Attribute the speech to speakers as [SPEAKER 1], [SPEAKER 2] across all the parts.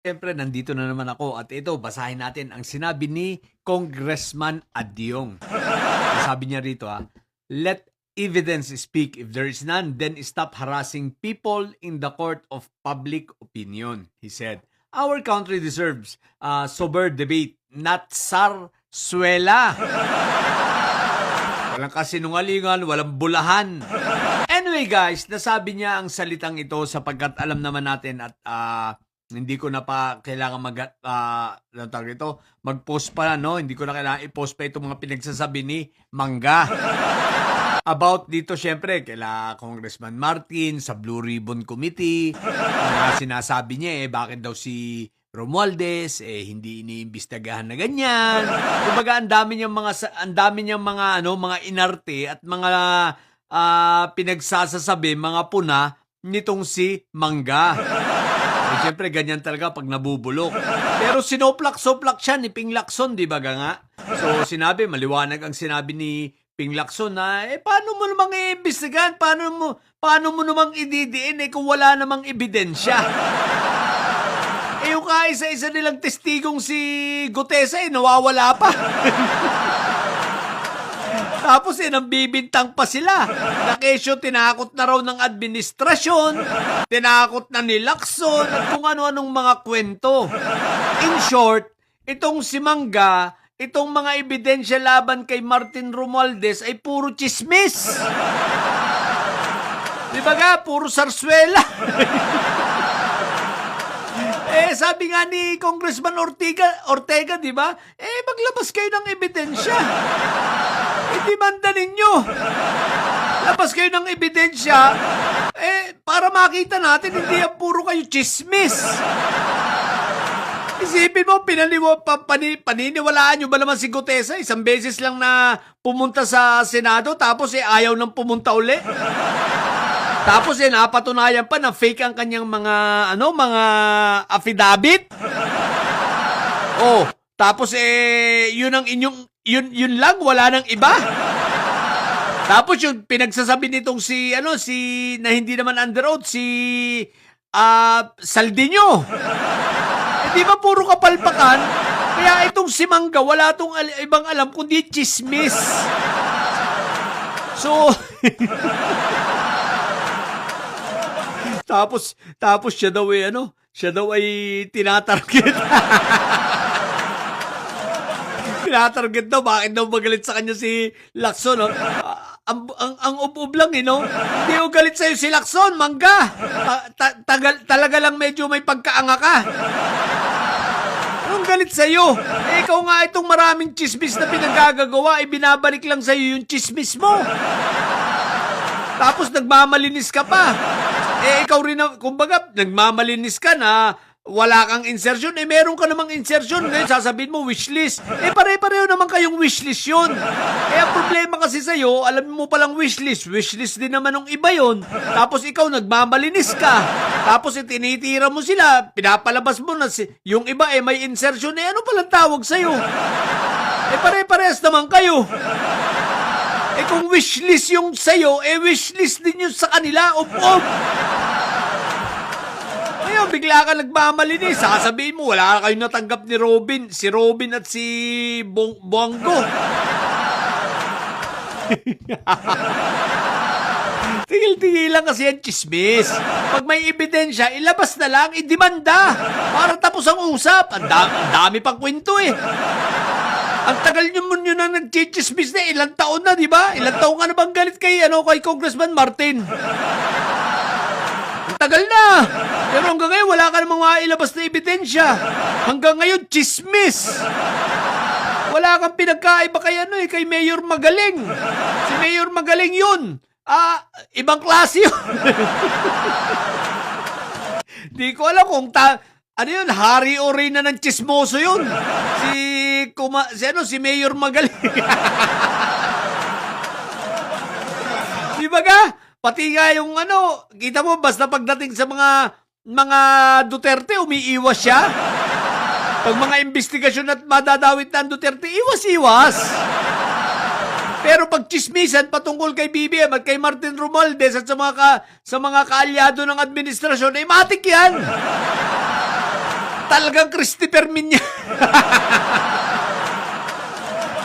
[SPEAKER 1] Siyempre, nandito na naman ako at ito, basahin natin ang sinabi ni Congressman Adyong. Sabi niya rito, let evidence speak. If there is none, then stop harassing people in the court of public opinion. He said, our country deserves sober debate, not sarsuela. Walang kasinungalingan, walang bulahan. Anyway guys, nasabi niya ang salitang ito sapagkat alam naman natin at hindi ko na pa kailangan mag-post pa, no? Hindi ko na kailangan i-post pa itong mga pinagsasabi ni Mangga. About dito, syempre, kaila Congressman Martin sa Blue Ribbon Committee, na sinasabi niya, bakit daw si Romualdez, hindi iniimbestagahan na ganyan. Kumbaga, ang dami niyang mga inarte at mga pinagsasasabi, mga puna, nitong si Mangga. Siyempre, ganyan talaga pag nabubulok. Pero sinoplak-soplak siya ni Ping Lacson, di ba nga? So, maliwanag ang sinabi ni Ping Lacson na, paano mo namang iimbestigahan? Paano mo namang ididiin kung wala namang ebidensya? Yung kaisa-isa nilang testigong si Gutesa, nawawala pa. Tapos nambibintang pa sila. Na kesyo, tinakot na raw ng administrasyon, tinakot na ni Lacson, at kung ano-anong mga kwento. In short, itong si Mangga, itong mga ebidensya laban kay Martin Romualdez ay puro chismis. Di ba ga? Puro sarsuela. Sabi nga ni Congressman Ortega, di ba? Maglabas kayo ng ebidensya. Demanda ninyo. Labas kayo ng ebidensya, para makita natin, hindi yan puro kayo chismis. Isipin mo, paniniwalaan nyo ba naman si Gutesa? Isang beses lang na pumunta sa Senado, tapos ayaw nang pumunta uli. Tapos napatunayan pa na fake ang kanyang mga affidavit. Tapos yun lang, wala nang iba. Tapos yung pinagsasabi nitong si na hindi naman under oath, si Saldiño. Di ba puro kapalpakan? Kaya itong si Mangga, wala tong ibang alam kundi chismis. So, tapos siya daw ay tinatarget. Tinatarget daw, bakit daw magalit sa kanya si Lacson, no? Ang ub-ub lang, no? Hindi ko galit sa'yo si Lacson, Mangga. Talaga lang medyo may pagkaanga ka. Anong galit sa'yo? Ikaw nga itong maraming chismis na pinagagagawa, binabalik lang sa'yo yung chismis mo. Tapos nagmamalinis ka pa. Ikaw rin, kumbaga, nagmamalinis ka na wala kang insertion, meron ka namang insertion. Ngayon, sasabihin mo, wishlist. Pare-pareho naman kayong wishlist yun. Kaya problema kasi sa'yo, alam mo palang wishlist. Wishlist din naman ng iba yun. Tapos ikaw, nagmamalinis ka. Tapos tinitira mo sila, pinapalabas mo na yung iba, may insertion. Ano palang tawag sa'yo? Pare-parehas naman kayo. Kung wishlist yung sa'yo, wishlist din yung sa kanila, Ngayon, bigla ka nagmamalinis. Sasabihin mo, wala kayong natanggap ni Robin. Si Robin at si Bongo. Tigil-tigil lang kasi yan, chismis. Pag may ebidensya, ilabas na lang, idemanda. Para tapos ang usap. Ang dami pang kwento Ang tagal nyo na nag-chismis na, ilang taon na, di ba? Ilang taon ka na bang galit kay Congressman Martin? Ang tagal na! Pero hanggang ngayon, wala ka namang mailabas na ebidensya. Hanggang ngayon, chismis. Wala kang pinagkaiba kay Mayor Magaling. Si Mayor Magaling yun. Ibang klase yun. Di ko alam kung hari o reyna ng chismoso yun. Si Mayor Magaling. Di ba ga? Pati nga yung kita mo, basta pagdating sa mga Duterte, umiiwas siya. Pag mga investigasyon at madadawit na ang Duterte, iwas-iwas. Pero pag chismisan patungkol kay BBM at kay Martin Romualdez at sa mga kaalyado ng administrasyon, matik yan. Talagang Christopher Min niya.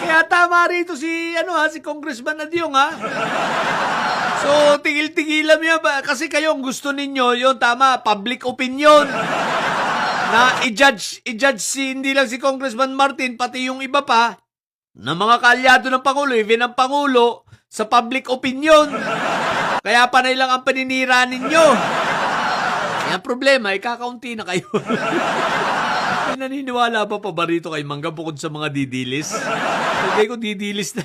[SPEAKER 1] Kaya tama rito si Congressman Adyong, ha? So, tigil-tigilan mo yan ba? Kasi kayo, ang gusto ninyo, yun, tama, public opinion. Na i-judge hindi lang si Congressman Martin, pati yung iba pa, na mga kaalyado ng Pangulo, even ang Pangulo, sa public opinion. Kaya panay lang ang paninira ninyo. Kaya ang problema, kakaunti na kayo. May naniniwala pa ba rito kay Mangga bukod sa mga didilis? Lagay ko didilis na.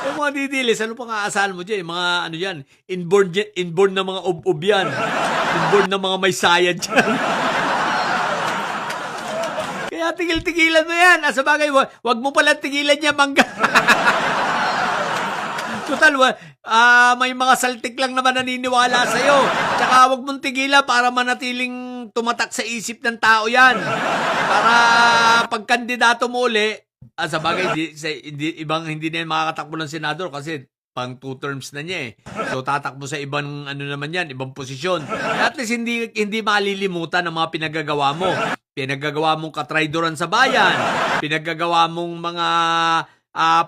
[SPEAKER 1] Yung mga didilis, ano pang aasahan mo dyan? Yung mga ano yan, inborn na mga ub-ub yan. Inborn na mga may sayad dyan. Kaya tigil-tigilan mo yan. Sa bagay, wag mo pala tigilan niya, Mangga. Total, may mga saltik lang naman naniniwala sa'yo. Tsaka wag mong tigilan para manatiling tumatak sa isip ng tao yan. Para pag kandidato mo uli, sa bagay, hindi na yan makakatakbo ng senador kasi pang 2 terms na niya eh. So tatakbo sa ibang ibang posisyon. At least hindi malilimutan ang mga pinagagawa mo. Pinagagawa mong katraydoran sa bayan. Pinagagawa mong mga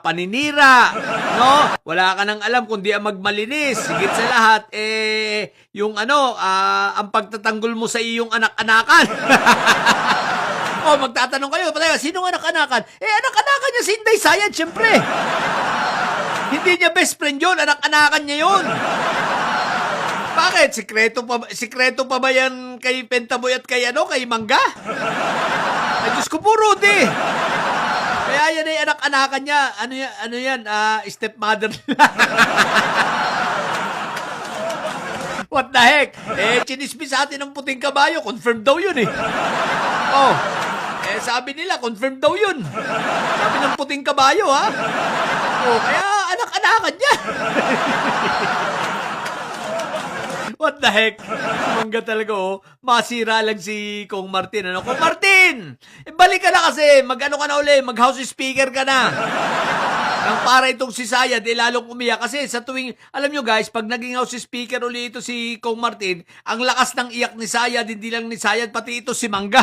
[SPEAKER 1] paninira, no? Wala ka nang alam kundi ang magmalinis. Higit sa lahat, ang pagtatanggol mo sa iyong anak-anakan. Magtatanong kayo, sinong anak-anakan? Anak-anakan niya si Inday Sayad, syempre. Hindi niya best friend yun, anak-anakan niya yun. Bakit? Sikreto pa ba yan kay Pentaboy at kay Mangga? Ay, Diyos ko po, Rudy. Kaya yan ay anak-anakan niya. Ano yan? Stepmother nila. What the heck? Chinismis sa atin ng puting kabayo. Confirmed daw yun eh. Sabi nila, confirmed daw yun. Sabi ng puting kabayo, ha? Kaya anak-anakan niya. What the heck? Mangga talaga, masira lang si Kong Martin. Kong Martin! Balik ka na kasi. Ka na uli. Mag-house speaker ka na. Nang para itong si Sayad, lalong umiyak. Kasi sa tuwing, alam nyo guys, pag naging house speaker uli ito si Kong Martin, ang lakas ng iyak ni Sayad, hindi lang ni Sayad, pati ito si Mangga.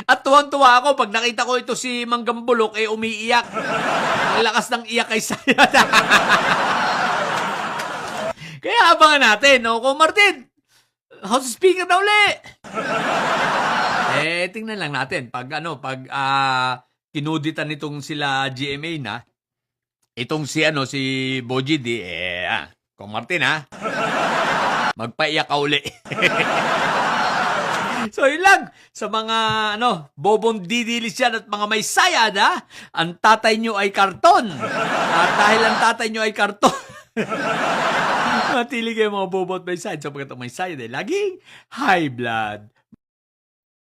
[SPEAKER 1] At tuwang-tuwa ako, pag nakita ko ito si Manggang Bulok, umiiyak. Ang lakas ng iyak kay Sayad. Kaya abangan natin, no? Kung Martin, house speaker na uli. Tingnan lang natin. Pag kinuditan nitong sila GMA na, itong si Boji D, Kung Martin, magpaiyak ka uli. So, yun lang. Sa mga, bobong didilis yan at mga may sayad, ang tatay nyo ay karton. At dahil ang tatay nyo ay karton, matili kayo mga bobo at may sayad sapagkat ang may sayad ay laging high blood.